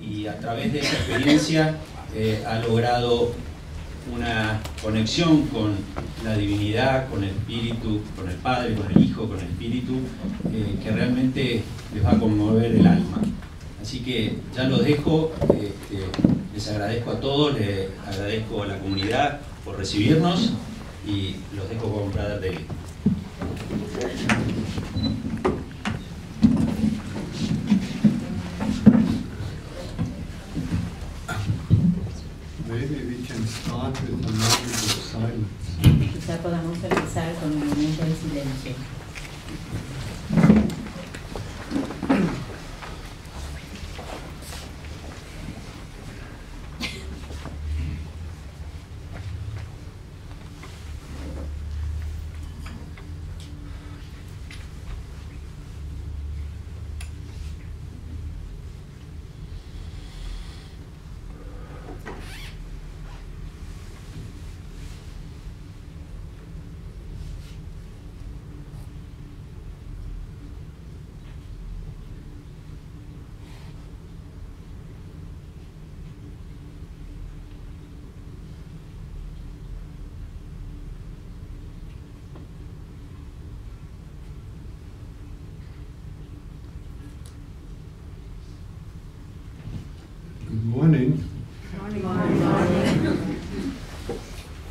y a través de esa experiencia ha logrado una conexión con la divinidad, con el Espíritu, con el Padre, con el Hijo, con el Espíritu, que realmente les va a conmover el alma. Así que ya los dejo, les agradezco a todos, les agradezco a la comunidad por recibirnos y los dejo con Brother David. Maybe we can start with a moment of silence. Quizá podamos empezar con un momento de silencio. Good morning. Morning.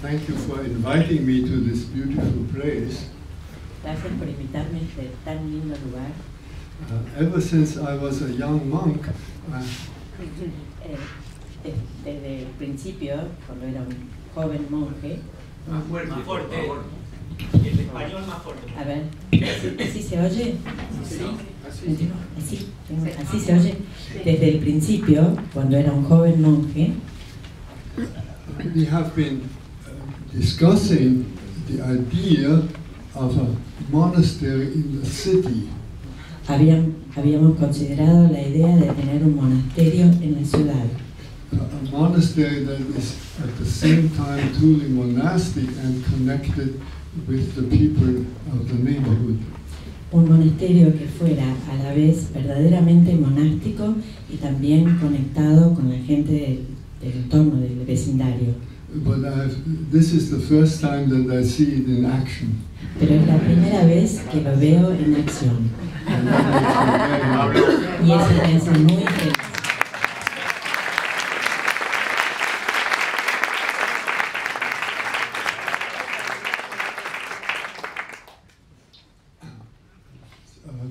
Thank you for inviting me to this beautiful place. Gracias por invitarme a este tan lindo lugar. Ever since I was a young monk, Desde el principio, cuando era un joven monje. Más fuerte. El español más fuerte. A ver, ¿así se oye? Sí. Así se oye. Desde el principio, cuando era un joven monje, we have been discussing the idea of a monastery in the city. habíamos considerado la idea de tener un monasterio en la ciudad. A monastery that is at the same time truly monastic and connected with the people of the neighborhood. Un monasterio que fuera a la vez verdaderamente monástico y también conectado con la gente del entorno, del vecindario. But this is the first time that I see it in action. Pero es la primera vez que lo veo en acción. Y eso me hace muy feliz.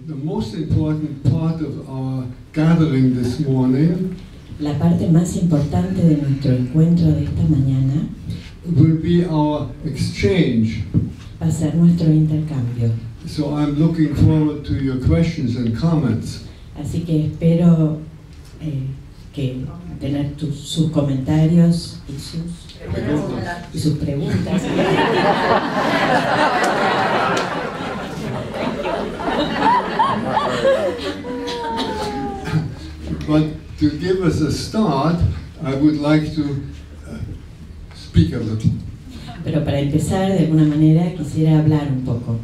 The most important part of our gathering this morning La parte más importante de nuestro encuentro de esta mañana will be our exchange. va a ser nuestro intercambio. So I'm looking forward to your questions and comments. Así que espero que tener sus comentarios y sus preguntas. But to give us a start, I would like to speak a little. Pero para empezar, de alguna manera, quisiera hablar un poco.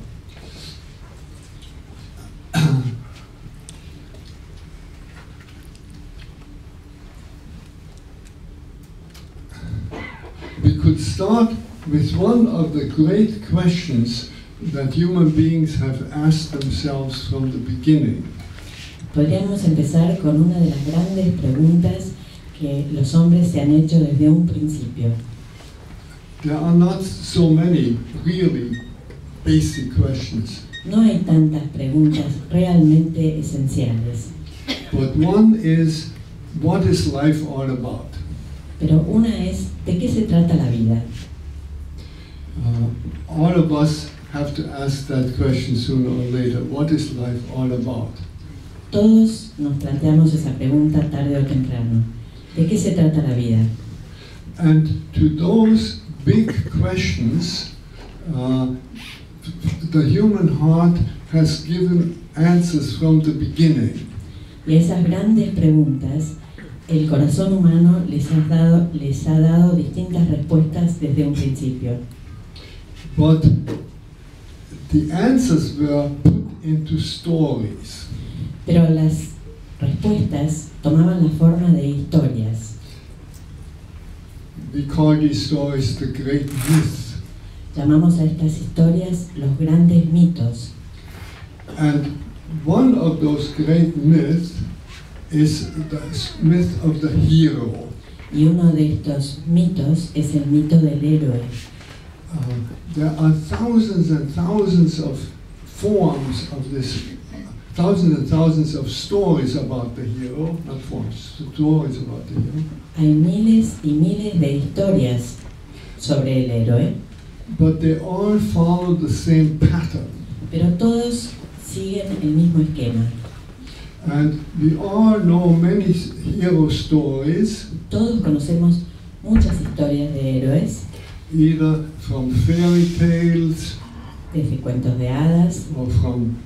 We could start with one of the great questions that human beings have asked themselves from the beginning. Podríamos empezar con una de las grandes preguntas que los hombres se han hecho desde un principio. There are not so many really basic questions, No hay tantas preguntas realmente esenciales, but one is, what is life all about? pero una es, ¿de qué se trata la vida? All of us have to ask that question sooner or later. What is life all about? Todos nos planteamos esa pregunta tarde o temprano. ¿De qué se trata la vida? And to those big questions, the human heart has given answers from the beginning. Y a esas grandes preguntas, el corazón humano les ha dado distintas respuestas desde un principio. But the answers were put into stories. Pero las respuestas tomaban la forma de historias. We call these stories the great myths. Llamamos a estas historias los grandes mitos. And one of those great myths is the myth of the hero. Y uno de estos mitos es el mito del héroe. There are thousands and thousands of forms of this, thousands and thousands of stories about the hero, not forms, stories about the hero. Hay miles y miles de historias sobre el héroe, But they all follow the same pattern. pero todos siguen el mismo esquema. And we all know many hero stories, Todos conocemos muchas historias de héroes, either from fairy tales desde cuentos de hadas, or from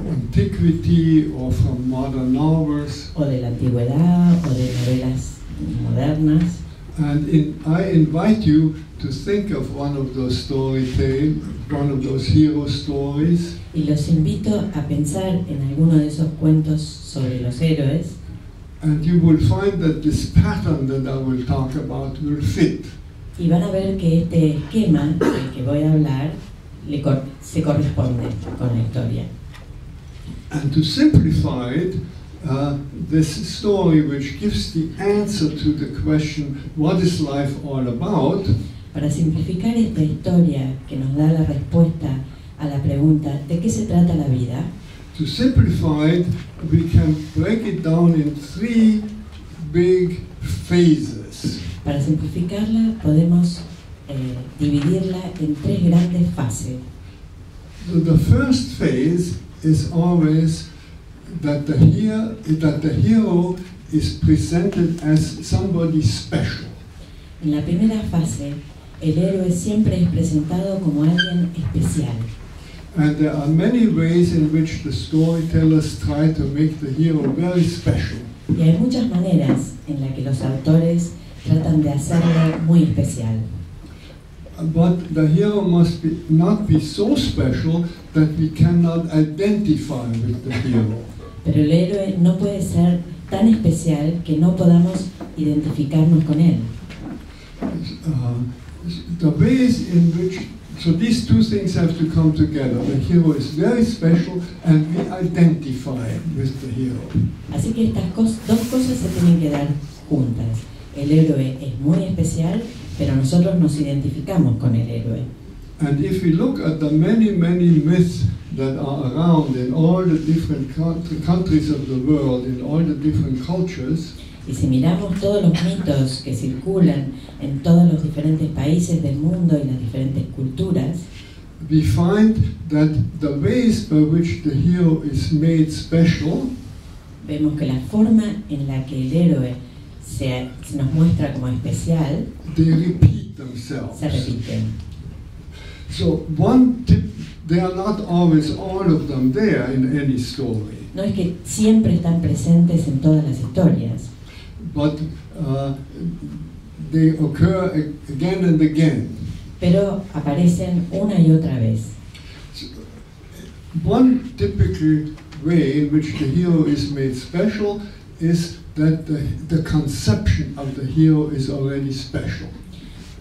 antiquity or from modern novels. o de la antigüedad, o de novelas modernas. And I invite you to think of one of those story tales, one of those hero stories, Y los invito a pensar en alguno de esos cuentos sobre los héroes, and you will find that this pattern that I will talk about will fit. y van a ver que este esquema del que voy a hablar se corresponde con la historia. And to simplify it, this story which gives the answer to the question, what is life all about? Para simplificar esta historia que nos da la respuesta a la pregunta ¿de qué se trata la vida? To simplify it, we can break it down in three big phases. Para simplificarla podemos dividirla en tres grandes fases. So the first phase is always that the hero is presented as somebody special. En la primera fase, el héroe siempre es presentado como alguien especial. And there are many ways in which the storytellers try to make the hero very special. Y hay muchas maneras en las que los autores tratan de hacerlo muy especial. But the hero must not be so special that we cannot identify with the hero. Pero el héroe no puede ser tan especial que no podamos identificarnos con él. The ways in which, so these two things have to come together. The hero is very special and we identify with the hero. Así que estas dos cosas se tienen que dar juntas. El héroe es muy especial, pero nosotros nos identificamos con el héroe. And if we look at the many myths that are around in all the different countries of the world, in all the different cultures, Y si miramos todos los mitos que circulan en todos los diferentes países del mundo y las diferentes culturas, we find that the ways by which the hero is made special vemos que la forma en la que el héroe se nos muestra como especial they repeat themselves. se repiten. So one tip, they are not always all of them there in any story, No es que siempre están presentes en todas las historias, but they occur again and again. pero aparecen una y otra vez. One typical way in which the hero is made special is that the conception of the hero is already special.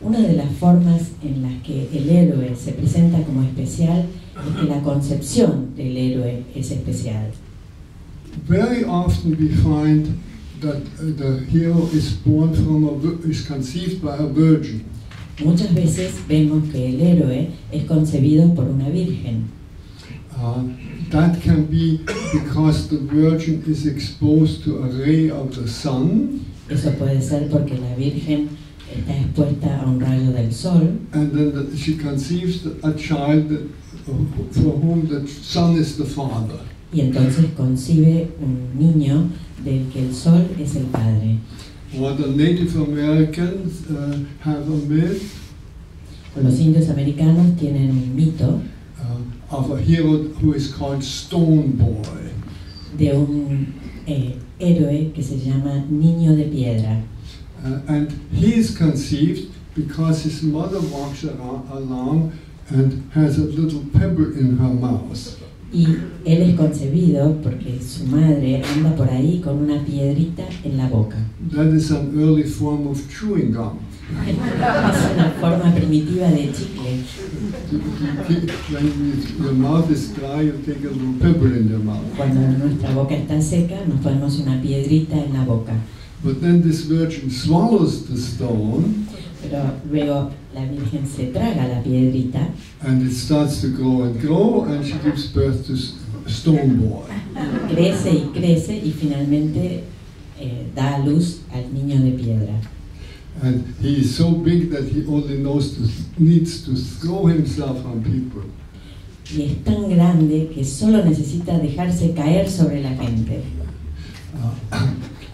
Una de las formas en las que el héroe se presenta como especial es que la concepción del héroe es especial. Very often we find that the hero is born is conceived by a virgin. Muchas veces vemos que el héroe es concebido por una virgen. That can be because the virgin is exposed to a ray of the sun, Eso puede ser porque la virgen está expuesta a un rayo del sol and then she conceives a child for whom the sun is the father. y entonces concibe un niño del que el sol es el padre. Or the Native Americans have a myth Los indios americanos tienen un mito of a hero who is called Stone Boy. de un héroe que se llama Niño de Piedra. And he is conceived because his mother walks along and has a little pebble in her mouth. Y él es concebido porque su madre anda por ahí con una piedrita en la boca. That is an early form of chewing gum. Es una forma primitiva de chicle. When your mouth is dry, you take a little pebble in your mouth. Cuando nuestra boca está seca, nos ponemos una piedrita en la boca. But then this virgin swallows the stone, Pero luego la Virgen se traga la piedrita and it starts to grow, and she gives birth to a stone boy. y crece y finalmente da a luz al niño de piedra. And he is so big that he only needs to throw himself on people. Y es tan grande que solo necesita dejarse caer sobre la gente.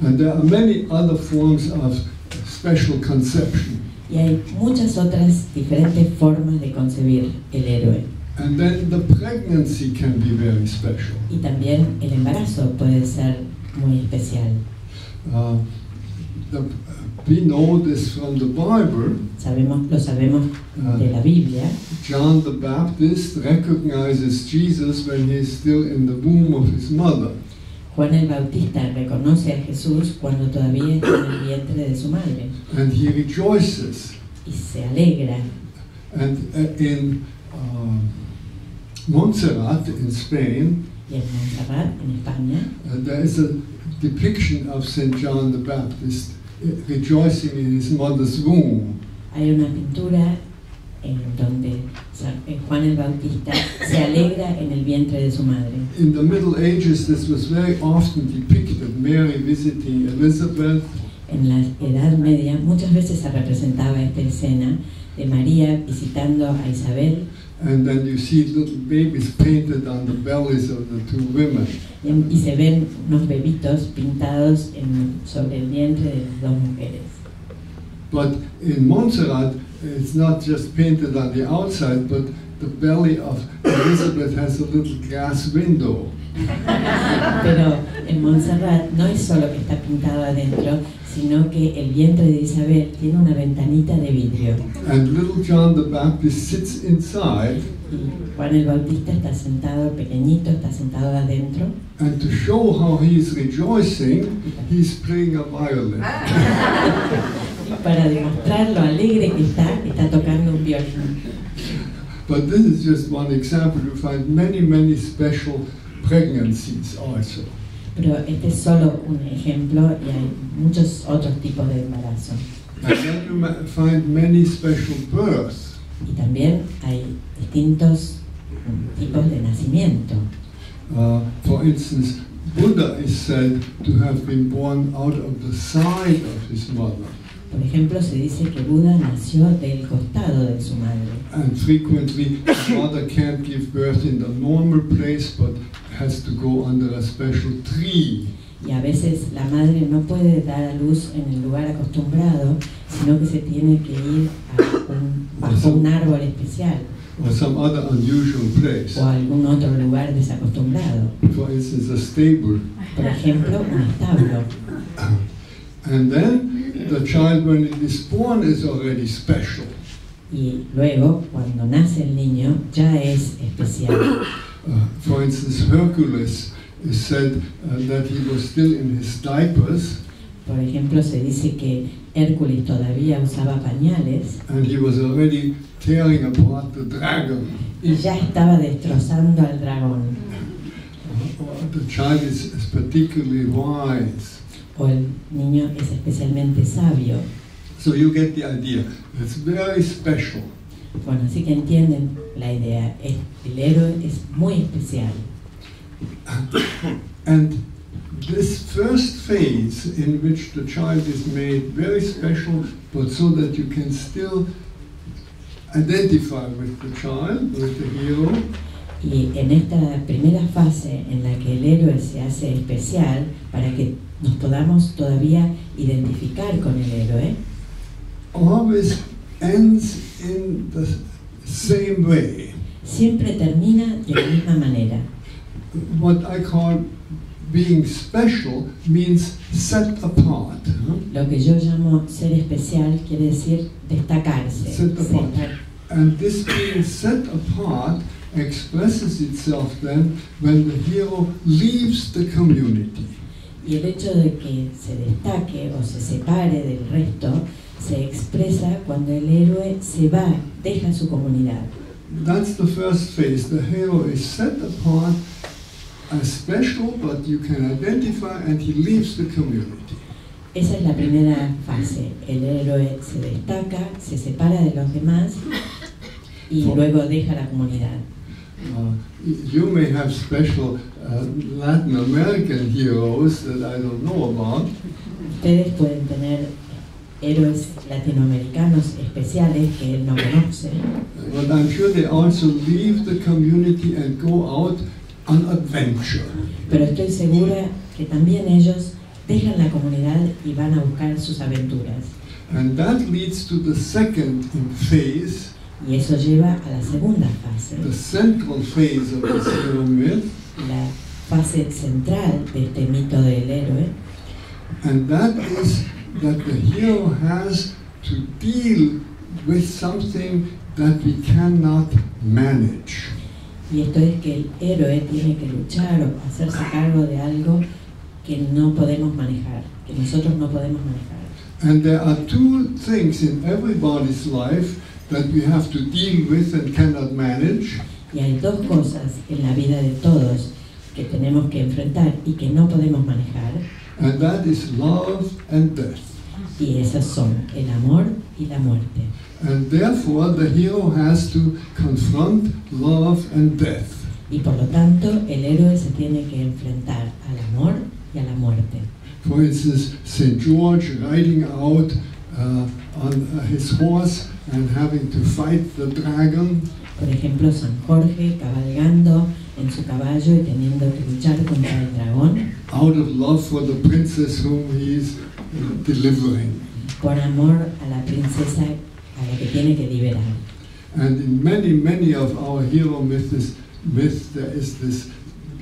And there are many other forms of special conception. Y hay muchas otras diferentes formas de concebir el héroe. And then the pregnancy can be very special. Y también el embarazo puede ser muy especial. We know this from the Bible. Lo sabemos de la Biblia. John the Baptist recognizes Jesus when he is still in the womb of his mother. Juan el Bautista reconoce a Jesús cuando todavía está en el vientre de su madre. And he rejoices. Y se alegra. And in Montserrat, in Spain, Y en Montserrat, en España, there is a depiction of St. John the Baptist rejoicing in his mother's womb. hay una pintura en donde Juan el Bautista se alegra en el vientre de su madre. In the Middle Ages, this was very often depicted, Mary visiting Elizabeth. En la Edad Media muchas veces se representaba esta escena de María visitando a Isabel. And then you see little babies painted on the bellies of the two women. Y se ven unos bebitos pintados sobre el vientre de las dos mujeres. But in Montserrat, it's not just painted on the outside, but the belly of Elizabeth has a little glass window. Pero en Montserrat no es solo que está pintado adentro, sino que el vientre de Isabel tiene una ventanita de vidrio. And little John the Baptist sits inside. Y Juan el Bautista está sentado, pequeñito, está sentado adentro. And to show how he's rejoicing, he's playing a violin. Y para demostrar lo alegre que está tocando un violín. But this is just one example. You find many, many special pregnancies also. Pero este es solo un ejemplo y hay muchos otros tipos de embarazo. And then you find many special births. Y también hay distintos tipos de nacimiento. For instance, Buddha is said to have been born out of the side of his mother. Por ejemplo, se dice que Buda nació del costado de su madre. And frequently, the mother can't give birth in the normal place, but has to go under a special tree. Y a veces la madre no puede dar a luz en el lugar acostumbrado, sino que se tiene que ir bajo un árbol especial. Or some other unusual place. O algún otro lugar desacostumbrado. For instance, a stable. Por ejemplo, un establo. And then the child, when it is born, is already special. Y luego, cuando nace el niño, ya es especial. For instance, Hercules is said that he was still in his diapers. Por ejemplo, se dice que Hércules todavía usaba pañales. And he was already tearing apart the dragon. Y ya estaba destrozando al dragón. The child is particularly wise. O el niño es especialmente sabio. So you get the idea. It's very special. Bueno, así que entienden la idea. El héroe es muy especial. And this first phase in which the child is made very special, but so that you can still identify with the child, with the hero. Y en esta primera fase en la que el héroe se hace especial, para que nos podamos todavía identificar con el héroe, always ends in the same way. Siempre termina de la misma manera. What I call being special means set apart. Lo que yo llamo ser especial quiere decir destacarse. Set apart. And this being set apart expresses itself then when the hero leaves the community. Y el hecho de que se destaque o se separe del resto se expresa cuando el héroe se va, deja su comunidad. That's the first phase. The hero is set apart as special, but you can identify, and he leaves the community. Esa es la primera fase. El héroe se destaca, se separa de los demás y luego deja la comunidad. You may have special Latin American heroes that I don't know about. Ustedes pueden tener héroes latinoamericanos especiales que él no conoce. But I'm sure they also leave the community and go out on adventure. Pero estoy segura que también ellos dejan la comunidad y van a buscar sus aventuras. And that leads to the second phase, Y eso lleva a la segunda fase, the central phase of this hero myth, la fase central de este mito del héroe, and that is that the hero has to deal with something that we cannot manage. y esto es que el héroe tiene que luchar o hacerse cargo de algo que no podemos manejar, que nosotros no podemos manejar. And there are two things in everybody's life that we have to deal with and cannot manage. Y hay dos cosas en la vida de todos que tenemos que enfrentar y que no podemos manejar, And that is love and death. y esas son el amor y la muerte. And therefore the hero has to confront love and death. Y por lo tanto, el héroe se tiene que enfrentar al amor y a la muerte. For instance, St. George riding out on his horse and having to fight the dragon. Por ejemplo, San Jorge cabalgando en su caballo y teniendo que luchar contra el dragón Out of love for the princess whom he is delivering. por amor a la princesa a la que tiene que liberar. And in many of our hero myths, there is this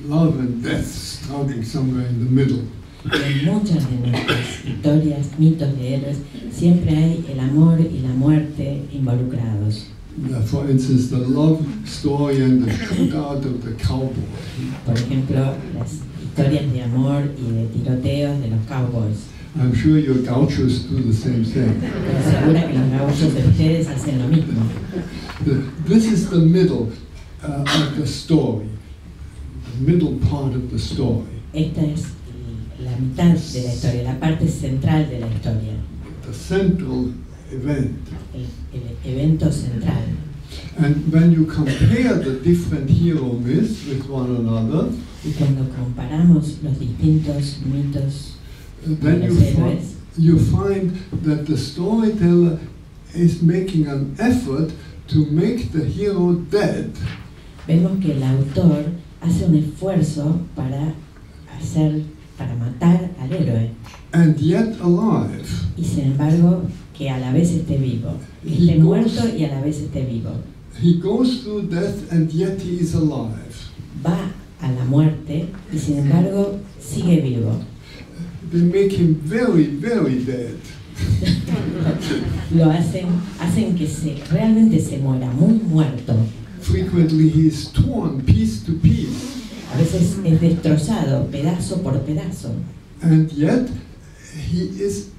love and death starting somewhere in the middle. Y en muchas de nuestras historias, mitos de héroes, siempre hay el amor y la muerte involucrados. For instance, the love story and the shootout of the cowboy. Por ejemplo, las historias de amor y de tiroteos de los cowboys. I'm sure your gauchos do the same thing. Estoy segura que los gauchos de ustedes hacen lo mismo. This is the middle of the story, the middle part of the story. Esta es la mitad de la historia, la parte central de la historia, The central event. el evento central. And when you compare the different hero myths with one another, Y cuando comparamos los distintos mitos de then los héroes, you find that the storyteller is making an effort to make the hero dead. vemos que el autor hace un esfuerzo para matar al héroe, And yet alive. y sin embargo que a la vez esté vivo, que esté muerto y a la vez esté vivo. He goes through death and yet he is alive. Va a la muerte y sin embargo sigue vivo. They make him very, very dead. Lo hacen que realmente se muera, muy muerto. Frequently he is torn piece to piece. A veces es destrozado, pedazo por pedazo. And yet he is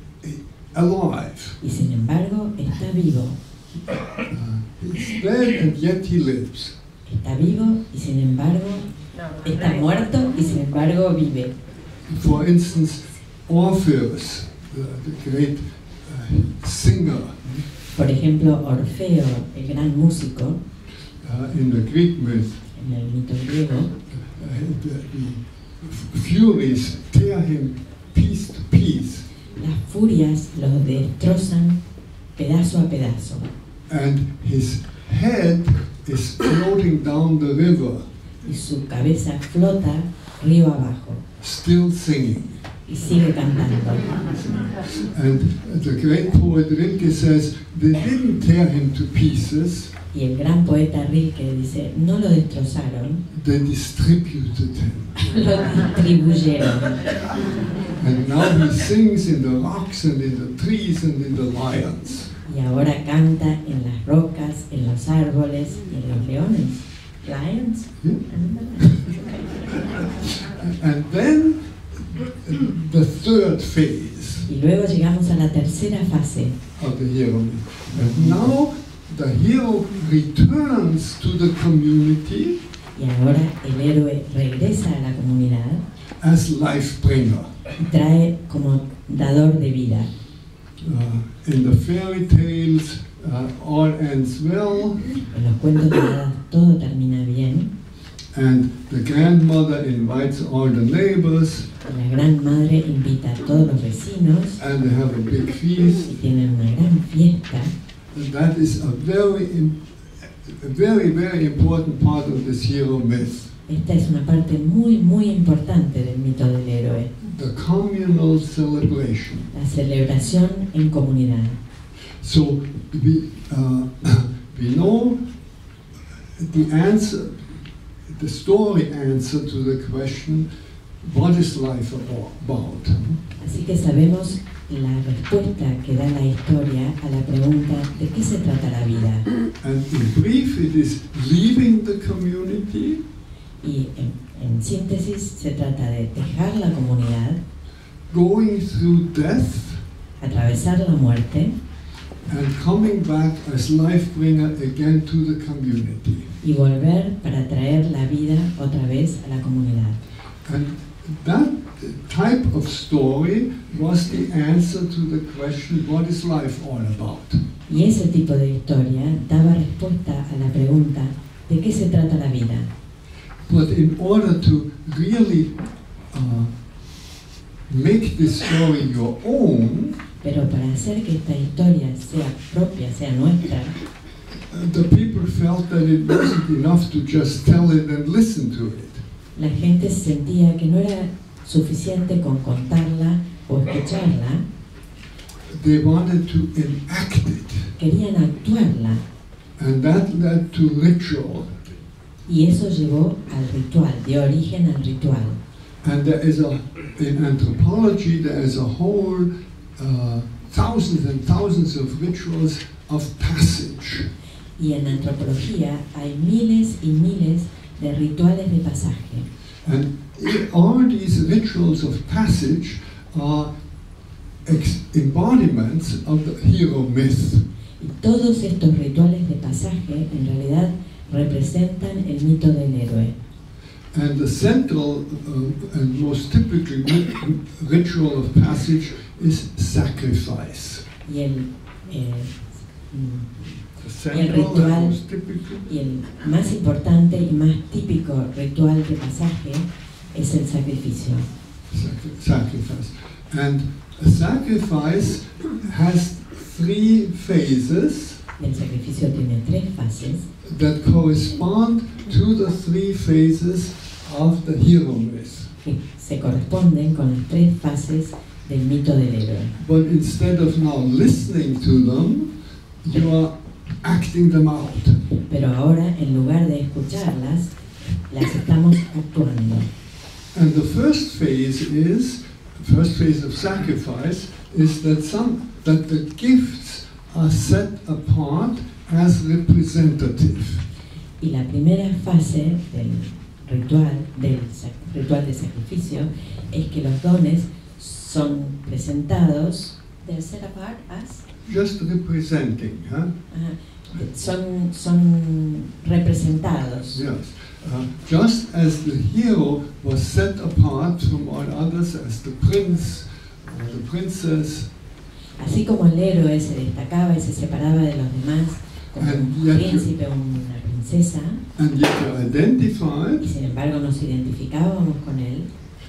alive. Y sin embargo está vivo. He's dead and yet he lives. Está vivo y sin embargo está muerto y sin embargo vive. For instance, Orpheus, the great singer Por ejemplo, Orfeo, el gran músico, in the Greek myth, en el mito griego, the Furies tear him piece to piece, las furias los destrozan pedazo a pedazo. and his head is floating down the river, Y su cabeza flota río abajo still singing. y sigue cantando. And the great poet Rilke says, they didn't tear him to pieces, Y el gran poeta Rilke dice, no lo destrozaron, they distributed him. lo distribuyeron. And now he sings in the rocks and in the trees and in the lions. Y ahora canta en las rocas, en los árboles y en los leones. Lions. Yeah. And then the third phase Y luego llegamos a la tercera fase. of the hero myth. And now the hero returns to the community Y ahora el héroe regresa a la comunidad as life bringer. y trae como dador de vida. In the fairy tales, all ends well, En los cuentos de hadas todo termina bien. and the grandmother invites all the neighbors, La gran madre invita a todos los vecinos and they have a big y feast. tienen una gran fiesta. And that is a very important part of this hero myth. Esta es una parte muy, muy importante del mito del héroe. The communal celebration. La celebración en comunidad. So we know the answer, the story answer to the question, what is life about? Así que sabemos la respuesta que da la historia a la pregunta ¿de qué se trata la vida? And in brief, it is leaving the community, Y en síntesis se trata de dejar la comunidad, going through death, atravesar la muerte and coming back as life bringer again to the community. y volver para traer la vida otra vez a la comunidad. And that type of story was the answer to the question, what is life all about? Y ese tipo de historia daba respuesta a la pregunta ¿de qué se trata la vida? But in order to really make this story your own, Pero para hacer que esta historia sea propia, sea nuestra, the people felt that it wasn't enough to just tell it and listen to it. la gente sentía que no era suficiente con contarla o escucharla, They wanted to enact it, querían actuarla. and that led to ritual. Y eso llevó al ritual, dio origen al ritual. And there is in anthropology, there is a whole thousands and thousands of rituals of passage. Y en antropología hay miles y miles de rituales de pasaje. And all these rituals of passage are embodiments of the hero myth. Y todos estos rituales de pasaje en realidad representan el mito del héroe. And the central and most typical ritual of passage is sacrifice. Y el The central ritual- and most typical. Y el más importante y más típico ritual de pasaje es el sacrificio. Sacrifice. And a sacrifice has 3 phases El sacrificio tiene 3 fases that correspond to the 3 phases of the hero myth. que se corresponden con las 3 fases del mito del héroe. But instead of now listening to them, you are acting them out. Pero ahora, en lugar de escucharlas, las estamos actuando. And the first phase of sacrifice is that the gifts are set apart as representative. Y la primera fase del ritual de sacrificio es que los dones son presentados, they're set apart as, Just representing, huh? son representados. Yes. Just as the hero was set apart from all others as the prince or the princess, Así como el héroe se destacaba y se separaba de los demás como And un yet príncipe o una princesa, and yet you're identified. y sin embargo nos identificábamos con él,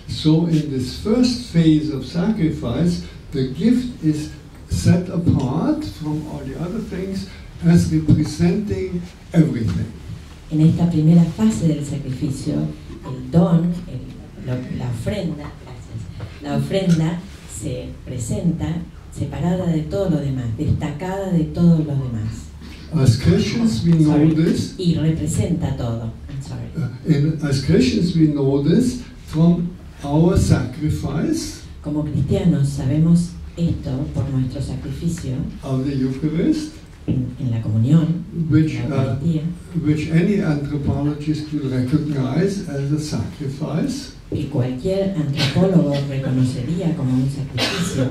So in this first phase of sacrifice, the gift is set apart from all the other things as representing everything. en esta primera fase del sacrificio, el don, la ofrenda se presenta separada de todo lo demás, destacada de todos los demás. As Christians, we know Sorry. this. Y representa todo. I'm sorry. As Christians, we know this from our sacrifice Como cristianos sabemos esto por nuestro sacrificio of the Eucharist en la comunión, which, en la Eucaristía, which any anthropologist will recognize as a sacrifice. que cualquier antropólogo reconocería como un sacrificio.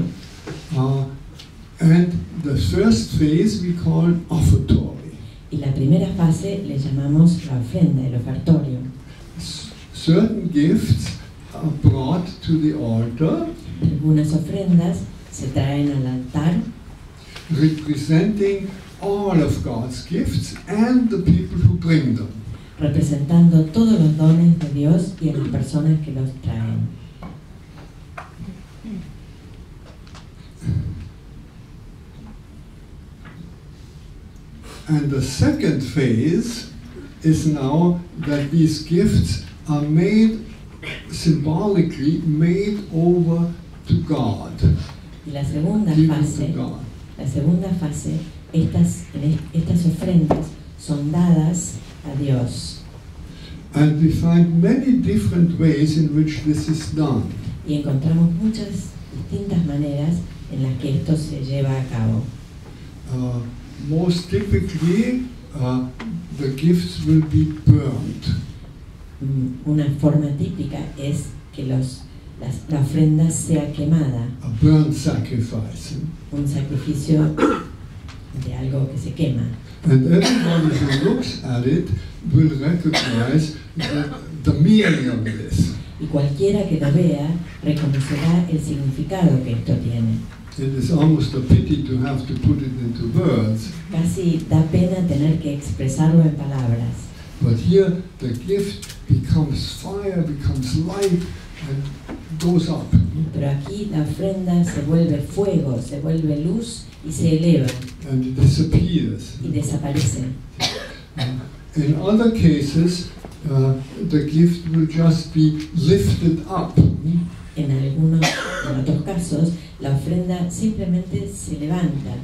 And the first phase we call offertory. Y la primera fase le llamamos la ofrenda, el ofertorio. Certain gifts are brought to the altar, Algunas ofrendas se traen al altar representing all of God's gifts and the people who bring them. representando todos los dones de Dios y a las personas que los traen. And the second phase is now that these gifts are made, symbolically made over to God. Y la segunda Given fase, to God. estas ofrendas son dadas a Dios. And we find many different ways in which this is done. Y encontramos muchas distintas maneras en las que esto se lleva a cabo. Most typically, the gifts will be burnt. Una forma típica es que la ofrenda sea quemada, A burnt sacrifice. un sacrificio de algo que se quema. And everybody who looks at it will recognize the meaning of this. Y cualquiera que lo vea reconocerá el significado que esto tiene. It is almost a pity to have to put it into words, Casi da pena tener que expresarlo en palabras. but here the gift becomes fire, becomes light, and goes up. Pero aquí la ofrenda se vuelve fuego, se vuelve luz y se eleva And it disappears. y desaparece. In other cases, the gift will just be lifted up. En otros casos, la ofrenda simplemente se levanta,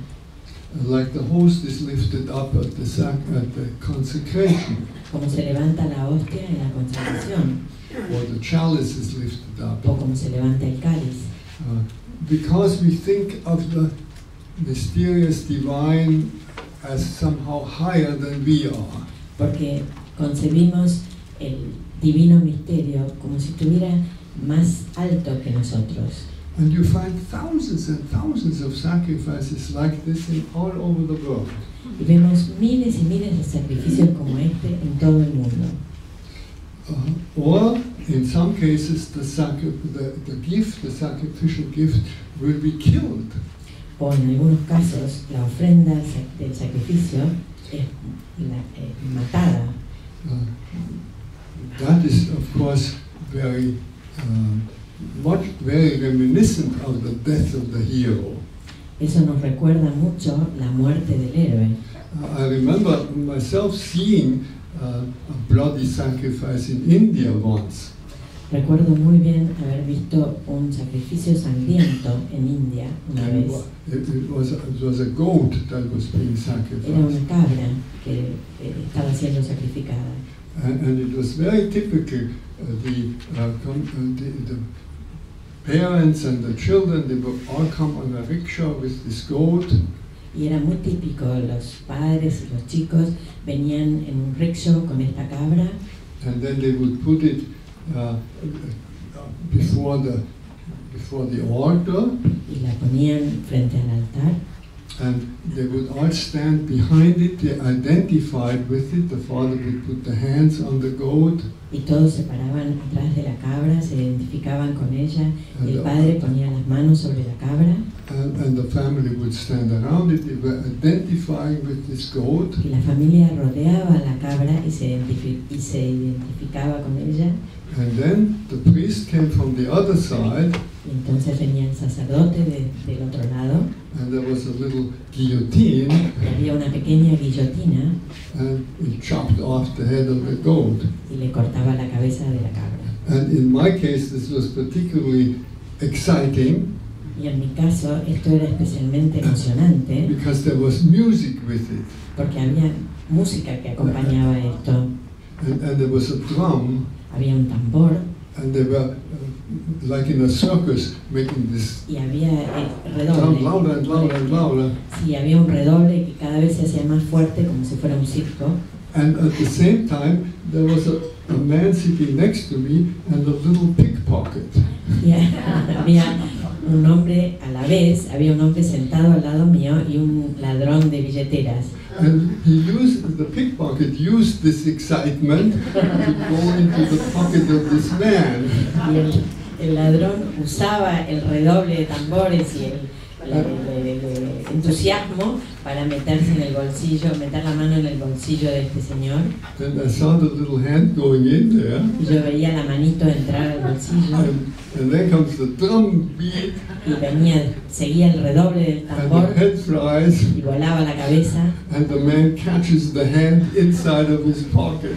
Like the host is lifted up at the consecration, como se levanta la hostia en la consagración, or the chalice is lifted up. o como se levanta el cáliz. Because we think of the mysterious divine as somehow higher than we are. Porque concebimos el divino misterio como si estuviera más alto que nosotros. And you find thousands and thousands of sacrifices like this all over the world. Y vemos miles y miles de sacrificios como este en todo el mundo. Or in some cases, the sacrificial gift, will be killed. O en algunos casos, la ofrenda del sacrificio es matada. That is, of course, very reminiscent of the death of the hero. Eso nos recuerda mucho la muerte del héroe. I remember myself seeing a bloody sacrifice in India once. Recuerdo muy bien haber visto un sacrificio sangriento en India una vez. It was a goat that was being Era sacrificed. una cabra que estaba siendo sacrificada. And it was very typical. The parents and the children, they would all come on a rickshaw with this goat. Y era muy típico, los padres y los chicos venían en un rickshaw con esta cabra And then they would put it before the altar, y la ponían frente al altar and they would all stand behind it. They identified with it. The father would put the hands on the goat, y todos se paraban atrás de la cabra, se identificaban con ella y el padre ponía las manos sobre la cabra and the family would stand around it. They were identifying with this goat. y la familia rodeaba a la cabra y se identificaba con ella. And then the priest came from the other side, Y entonces venía el sacerdote del otro lado and there was a little guillotine, y había una pequeña guillotina and he chopped off the head of the goat. y le cortaba la cabeza de la cabra. And in my case, this was particularly exciting Y en mi caso esto era especialmente emocionante because there was music with it, porque había música que acompañaba esto. and there was a drum, Había un tambor and they were like in a circus making this y había el sound redoble. louder and louder and louder. Sí, había un redoble que cada vez se hacía más fuerte, como si fuera un circo. And at the same time, there was a man sitting next to me and a little pickpocket. Y había un hombre a la vez, había un hombre sentado al lado mío y un ladrón de billeteras. And the pickpocket used this excitement to go into the pocket of this man. Y el ladrón usaba el redoble de tambores y el entusiasmo para meterse en el bolsillo, meter la mano en el bolsillo de este señor. And I saw the little hand going in there. Y yo veía la manito entrar al bolsillo. And then comes the drum beat. Y seguía el redoble del tambor. And the head flies. Y volaba la cabeza. And the man catches the hand inside of his pocket.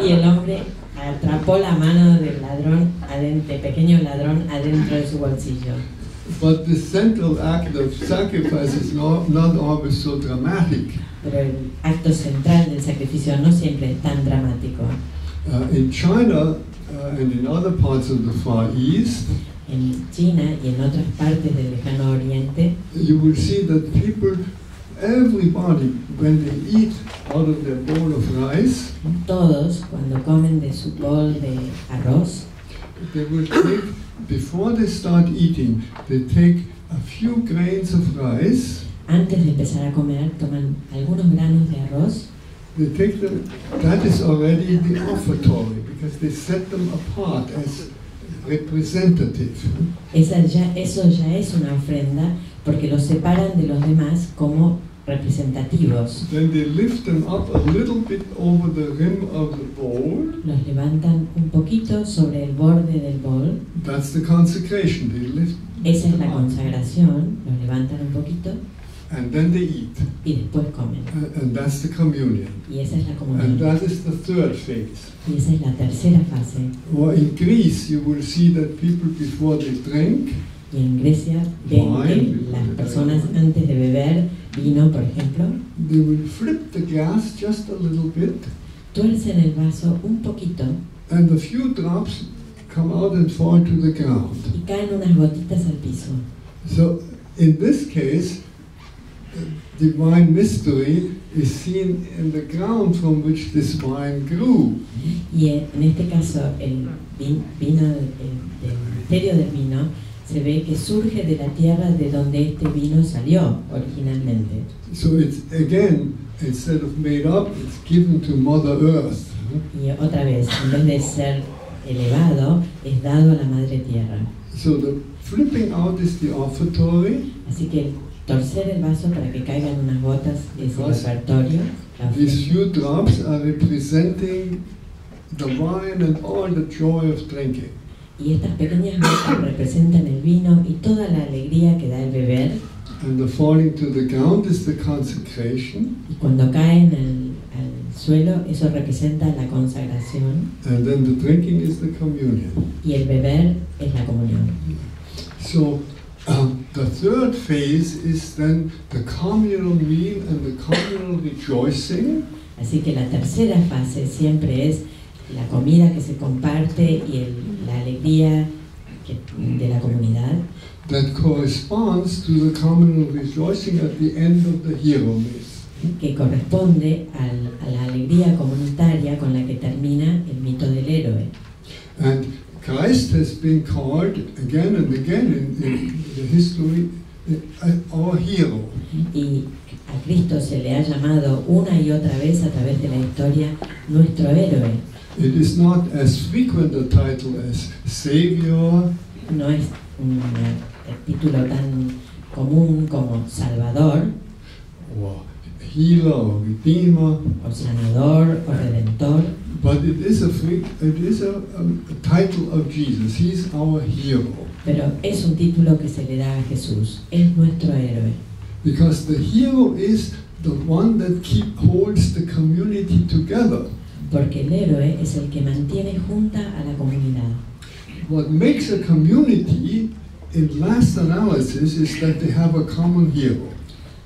Y el hombre atrapó la mano del ladrón, del pequeño ladrón, adentro de su bolsillo. But the central act of sacrifice is not always so dramatic. Pero el acto central del sacrificio no siempre es tan dramático. In China and in other parts of the Far East, en China y en otras partes del lejano oriente, you will see that everybody, when they eat out of their bowl of rice, todos cuando comen de su bol de arroz, they will take, before they start eating, they take a few grains of rice. Antes de empezar a comer, toman algunos granos de arroz. They take them, that is already the offertory, because they set them apart as representative. Eso ya es una ofrenda, porque los separan de los demás como representativos. Then they lift them up a little bit over the rim of the bowl. Los levantan un poquito sobre el borde del bol. That's the consecration. They lift. Esa es la consagración. Los levantan un poquito. And then they eat. Y después comen. And that's the communion. Y esa es la comunión. And that is the third phase. Y esa es la tercera fase. Or in Greece, you will see that people before they drink. Y en Grecia ven que las personas antes de beber vino, por ejemplo, they will flip the glass just a little bit, tuercen el vaso un poquito, and a few drops come out and fall to the ground. Y caen unas gotitas al piso. So, in this case, the divine mystery is seen in the ground from which this wine grew. Y en este caso, el misterio del vino se ve que surge de la tierra de donde este vino salió originalmente. So it's again, instead of made up, it's given to Mother Earth. Y otra vez, en vez de ser elevado, es dado a la Madre Tierra. So the flipping out is the offertory. Así que torcer el vaso para que caigan unas gotas es el ofertorio. These few drops are representing the wine and all the joy of drinking. Y estas pequeñas gotas representan el vino y toda la alegría que da el beber. And the falling to the ground is the consecration. Y cuando caen al suelo, eso representa la consagración. And then the drinking is the communion. Y el beber es la comunión. So the third phase is then the communal meal and the communal rejoicing. Así que la tercera fase siempre es la comida que se comparte y la alegría de la comunidad. That corresponds to the communal rejoicing at the end of the hero myth. Que corresponde a la alegría comunitaria con la que termina el mito del héroe. And Christ has been called again and again in the history our hero. Y a Cristo se le ha llamado una y otra vez a través de la historia nuestro héroe. It is not as frequent a title as Savior. No es un título tan común como Salvador, or Healer, or Redeemer, o Sanador, o Redentor. but it is a title of Jesus. He's our hero. Pero es un título que se le da a Jesús. Es nuestro héroe. Because the hero is the one that holds the community together. Porque el héroe es el que mantiene junta a la comunidad. What makes a community, in last analysis, is that they have a common hero.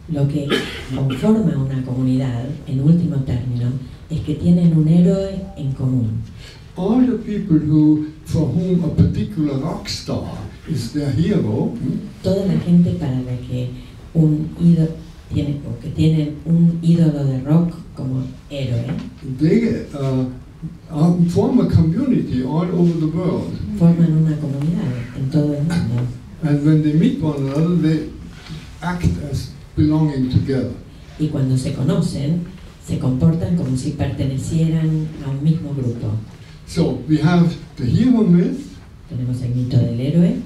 Lo que conforma una comunidad, en último término, es que tienen un héroe en común. all the people who, for whom a particular rock star is their hero, toda la gente para la que un ídolo tiene, o que tienen un ídolo de rock como héroe, they form a community all over the world. forman una comunidad en todo el mundo. And when they meet one another, they act as belonging together. Y cuando se conocen, se comportan como si pertenecieran a un mismo grupo. So we have the hero myth Tenemos el mito del héroe,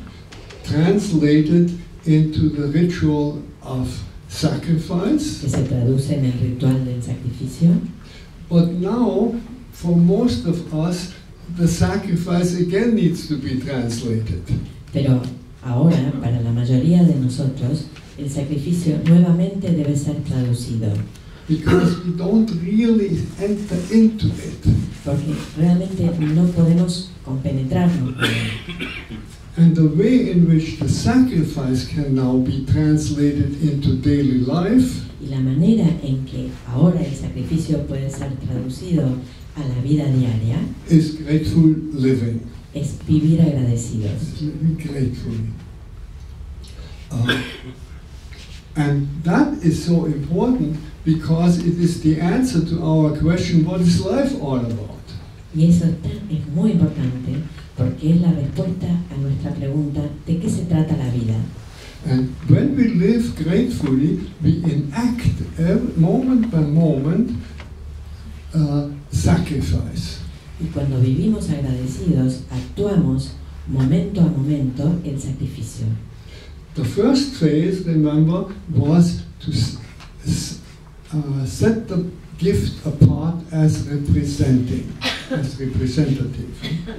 translated into the ritual of sacrifice. que se traduce en el ritual del sacrificio, But now, for most of us, the sacrifice again needs to be translated. pero ahora, para la mayoría de nosotros, el sacrificio nuevamente debe ser traducido, Because we don't really enter into it. porque realmente no podemos compenetrarnos con él. And the way in which the sacrifice can now be translated into daily life Y la manera en que ahora el sacrificio puede ser traducido a la vida diaria is grateful living. es vivir agradecidos. Living gratefully. And that is so important because it is the answer to our question, what is life all about? Y eso es muy importante porque es la respuesta a nuestra pregunta de qué se trata la vida. And when we live gratefully, we enact moment by moment sacrifice. Y cuando vivimos agradecidos, actuamos momento a momento el sacrificio. The first phase, remember, was to set the gift apart as representing, as representative.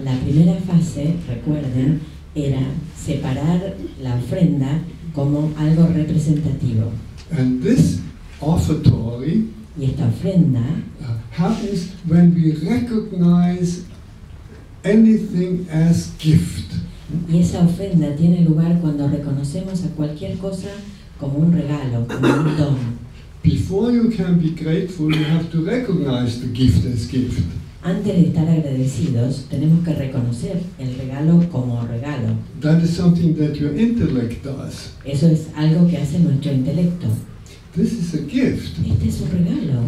La primera fase, recuerden, era separar la ofrenda como algo representativo. And this offertory Y esta ofrenda happens when we recognize anything as gift. Y esa ofrenda tiene lugar cuando reconocemos a cualquier cosa como un regalo, como un don. Before you can be grateful, you have to recognize the gift as gift. Antes de estar agradecidos, tenemos que reconocer el regalo como regalo. That is something that your intellect does. Eso es algo que hace nuestro intelecto. This is a gift. Este es un regalo.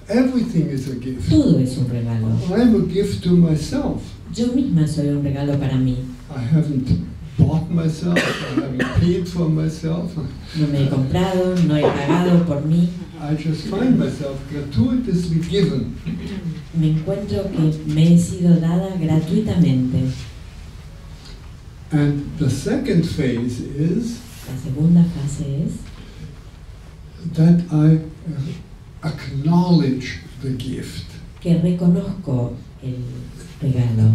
Everything is a gift. Todo es un regalo. I am a gift to myself. Yo misma soy un regalo para mí. I haven't bought myself, I haven't paid for myself. No me he comprado, no he pagado por mí. I just find myself gratuitously given. Me encuentro que me he sido dada gratuitamente. And the second phase is La segunda fase es that I acknowledge the gift. que reconozco el regalo.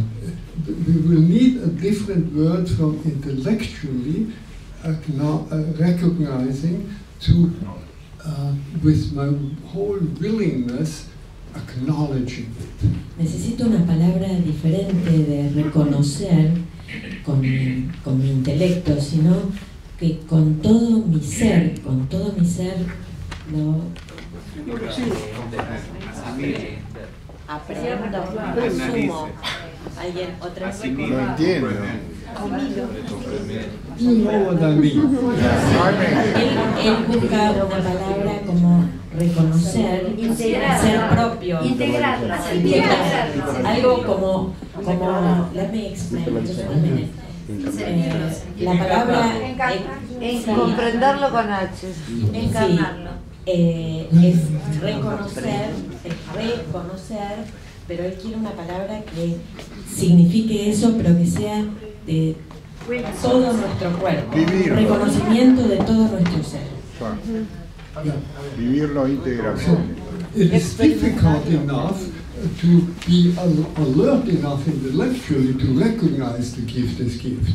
We will need a different word from intellectually recognizing to, with my whole willingness, acknowledging it. Necesito una palabra diferente de reconocer con mi intelecto, sino que con todo mi ser lo aprendo, consumo. ¿Alguien otra vez? No entiendo. You know what I mean. Él busca una palabra como reconocer, ser propio, Integrar. algo como let me explain just a minute. La palabra sí, Comprenderlo con H. encarnarlo. Es reconocer, pero él quiere una palabra que signifique eso, pero que sea de todo nuestro cuerpo. Vivirlo. Reconocimiento de todo nuestro ser. Vivirlo íntegramente. It is difficult enough to be alert enough intellectually to recognize the gift as gift.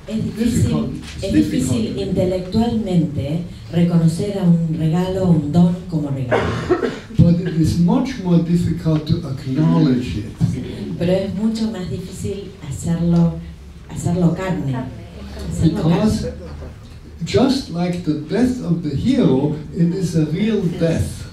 Es difícil intelectualmente reconocer a un regalo, un don como regalo. But it is much more difficult to acknowledge it. Pero es mucho más difícil hacerlo carne. Because just like the death of the hero, it is a real death.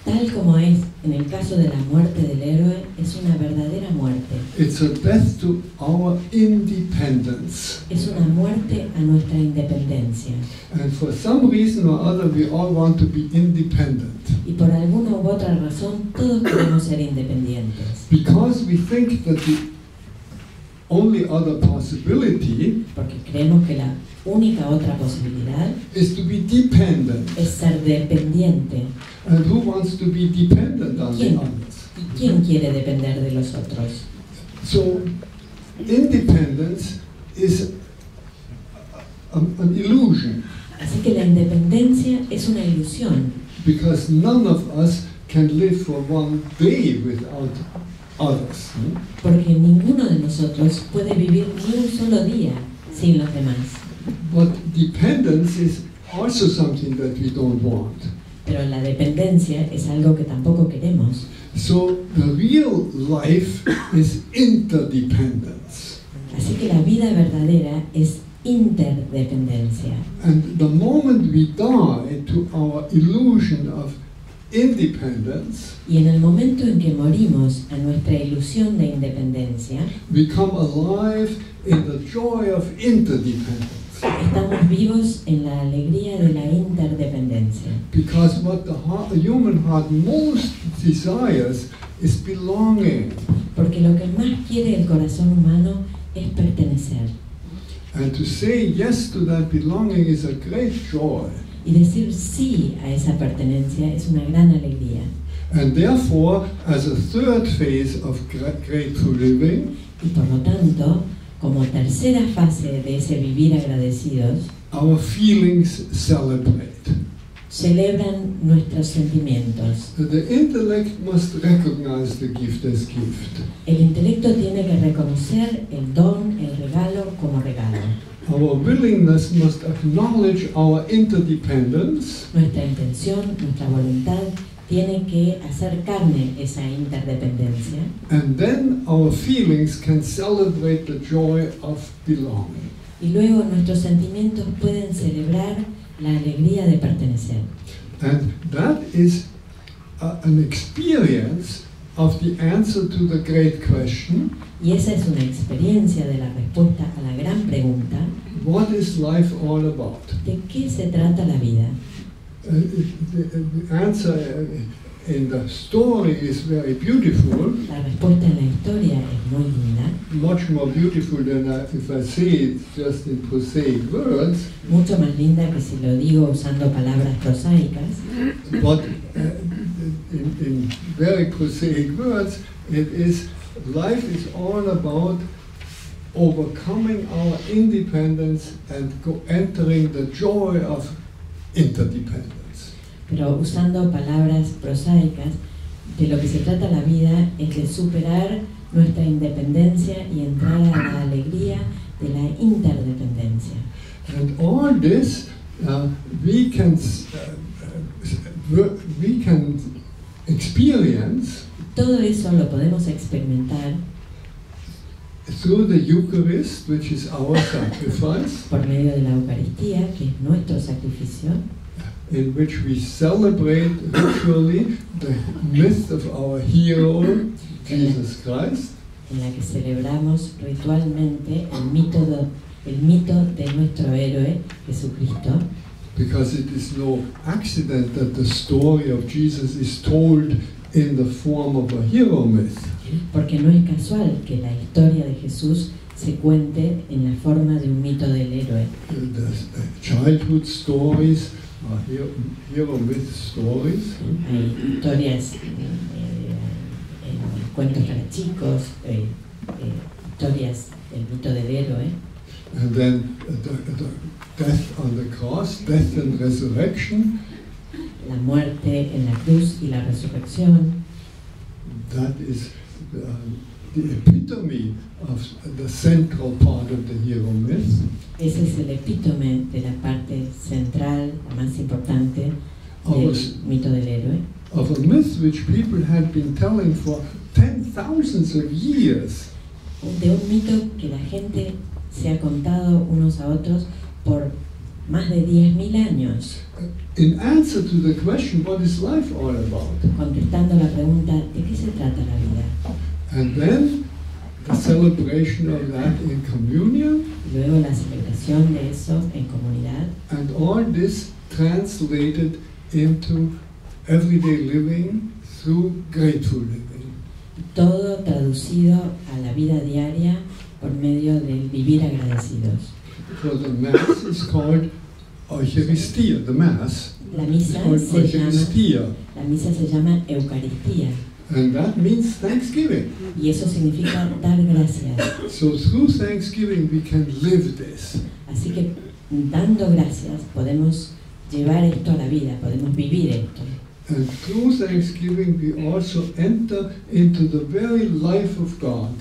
Tal como es en el caso de la muerte del héroe, es una verdadera muerte. It's a death to our independence. Es una muerte a nuestra independencia. And for some reason or other, we all want to be independent. Y por alguna u otra razón, todos queremos ser independientes. Because we think that the only other possibility Porque creemos que la única otra posibilidad is to be dependent. es ser dependiente. And who wants to be dependent on the ¿Quién? others? ¿Y quién quiere depender de los otros? So, independence is an illusion, Así que la independencia es una ilusión, because none of us can live for one day without others. porque ninguno de nosotros puede vivir ni un solo día sin los demás. But dependence is also something that we don't want. Pero la dependencia es algo que tampoco queremos. So the real life is interdependence. Así que la vida verdadera es interdependencia. And the moment we die to our illusion of independence, Y en el momento en que morimos a nuestra ilusión de independencia, we come alive in the joy of interdependence. estamos vivos en la alegría de la interdependencia. Because what the human heart most desires is belonging. Porque lo que más quiere el corazón humano es pertenecer. And to say yes to that belonging is a great joy. Y decir sí a esa pertenencia es una gran alegría. And therefore, as a third phase of grateful living, Y por lo tanto, como tercera fase de ese vivir agradecidos, our feelings celebrate. celebran nuestros sentimientos. The intellect must recognize the gift as gift. El intelecto tiene que reconocer el don, el regalo como regalo. Our willingness must acknowledge our interdependence, Nuestra intención, nuestra voluntad tiene que hacer carne esa interdependencia. and then our feelings can celebrate the joy of belonging. Y luego nuestros sentimientos pueden celebrar la alegría de pertenecer. And that is an experience of the answer to the great question, Y esa es una experiencia de la respuesta a la gran pregunta: what is life all about? ¿de qué se trata la vida? The answer in the story is very beautiful, La respuesta en la historia es muy linda, much more beautiful than if I say it just in prosaic words, mucho más linda que si lo digo usando palabras prosaicas, but in very prosaic words, it is life is all about overcoming our independence and entering the joy of interdependence. pero usando palabras prosaicas, de lo que se trata la vida es de superar nuestra independencia y entrar a la alegría de la interdependencia. And all this we can experience Todo eso lo podemos experimentar through the Eucharist, which is our sacrifice, por medio de la Eucaristía, que es nuestro sacrificio, in which we celebrate ritually the myth of our hero, Jesus Christ, en la que celebramos ritualmente el mito de nuestro héroe, Jesucristo, because it is no accident that the story of Jesus is told in the form of a hero myth. porque no es casual que la historia de Jesús se cuente en la forma de un mito del héroe. The childhood stories are hero myth stories. Hay historias, cuentos para chicos, historias del mito del héroe, And then the death on the cross, death and resurrection, la muerte en la cruz y la resurrección. that is the epitome of the central part of the hero myth. Ese es el epítome de la parte central, la más importante Of del a, mito del héroe, of a myth which people had been telling for 10,000s of years. de un mito que la gente se ha contado unos a otros por más de 10.000 años, in answer to the question, what is life all about? contestando la pregunta ¿de qué se trata la vida? And then the celebration of that in communion, Luego la celebración de eso en comunidad, and all this translated into everyday living through grateful living. todo traducido a la vida diaria por medio del vivir agradecidos. So the Mass is called Eucharistia. The Mass La is misa called se llama Eucaristía, and that means thanksgiving. y eso significa dar gracias. So through thanksgiving we can live this. Así que dando gracias podemos llevar esto a la vida, podemos vivir esto. And through thanksgiving we also enter into the very life of God,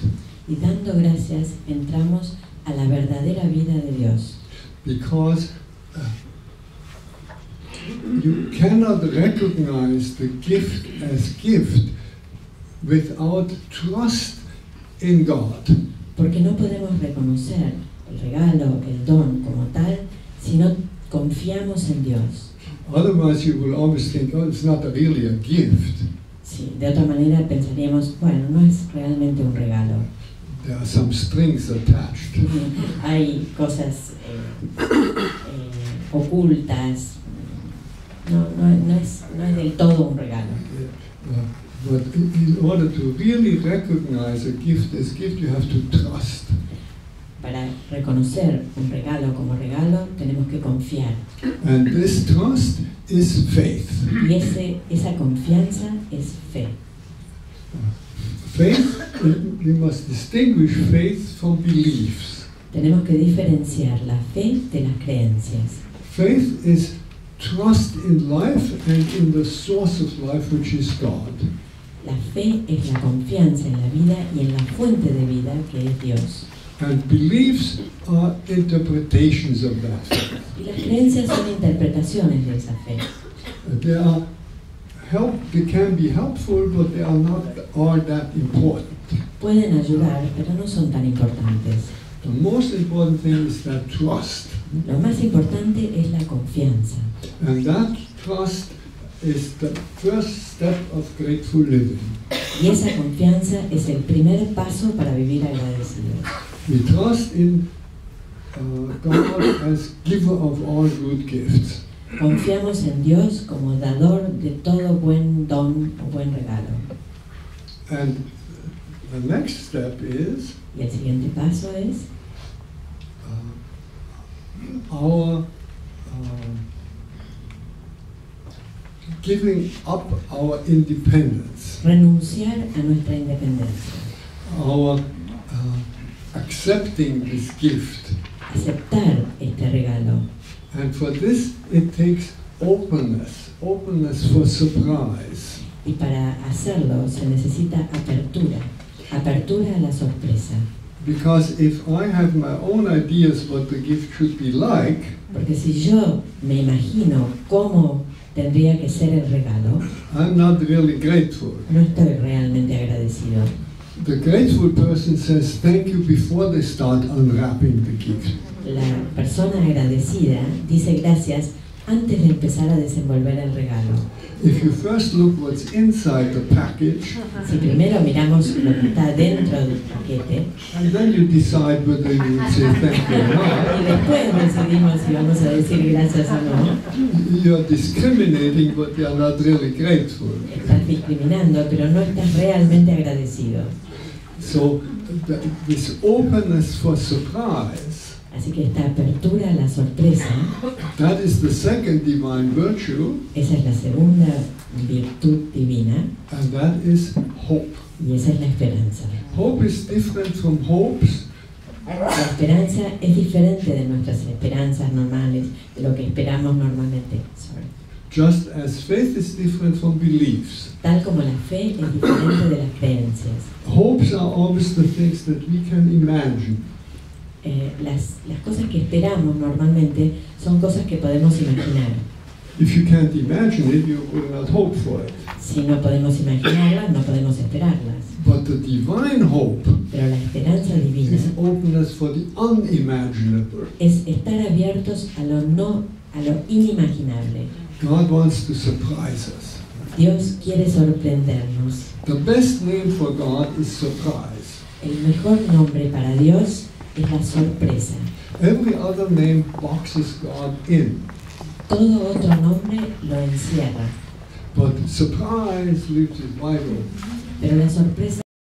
Y dando gracias entramos a la verdadera vida de Dios. because you cannot recognize the gift as gift without trust in God. Porque no podemos reconocer el regalo, el don como tal, si no confiamos en Dios. Otherwise you will always think, oh, it's not really a gift. Sí, de otra manera pensaríamos, bueno, no es realmente un regalo. There are some strings attached. Hay cosas ocultas. No es del todo un regalo. But in order to really recognize a gift as gift, you have to trust. Para reconocer un regalo como regalo, tenemos que confiar. And this trust is faith. Y esa confianza es fe. Faith, we must distinguish faith from beliefs. Tenemos que diferenciar la fe de las creencias. Faith is trust in life and in the source of life, which is God. La fe es la confianza en la vida y en la fuente de vida que es Dios. And beliefs are interpretations of that faith. Y las creencias son interpretaciones de esa fe. They can be helpful, but they are not all that important. Pueden ayudar, pero no son tan importantes. The most important thing is that trust. Lo más importante es la confianza. And that trust is the first step of grateful living. Y esa confianza es el primer paso para vivir agradecidos. We trust in God as giver of all good gifts. Confiamos en Dios como dador de todo buen don o buen regalo. And the next step is Y el siguiente paso es our giving up our independence, renunciar a nuestra independencia, our accepting this gift. aceptar este regalo. And for this it takes openness for surprise. Y para hacerlo se necesita apertura a la sorpresa. Because if I have my own ideas what the gift should be like, Porque si yo me imagino cómo tendría que ser el regalo, I'm not really grateful. no estoy realmente agradecido. The grateful person says thank you before they start unwrapping the gift. La persona agradecida dice gracias antes de empezar a desenvolver el regalo. If you first look what's inside the package, Si primero miramos lo que está dentro del paquete and then you decide whether you will say thank you or y not, después decidimos si vamos a decir gracias o no, you're discriminating, but you're not really grateful. estás discriminando, pero no estás realmente agradecido. So this openness for surprise, Así que esta apertura a la sorpresa, that is the second divine virtue, esa es la segunda virtud divina and that is hope. y esa es la esperanza. Hope is different from hopes. La esperanza es diferente de nuestras esperanzas normales, de lo que esperamos normalmente. Just as faith is different from beliefs. Tal como la fe es diferente de las creencias. Hopes are always the things that we can imagine. Las cosas que esperamos normalmente son cosas que podemos imaginar. If you can't imagine it, you will not hope for it. Si no podemos imaginarlas, no podemos esperarlas. But the divine hope Pero la esperanza divina is openness for the unimaginable. es estar abiertos a lo inimaginable. God wants to surprise us. Dios quiere sorprendernos. The best name for God is surprise. El mejor nombre para Dios es la sorpresa. Every other name boxes God in. Todo otro nombre lo encierra, But surprise leaves it wide open. pero la sorpresa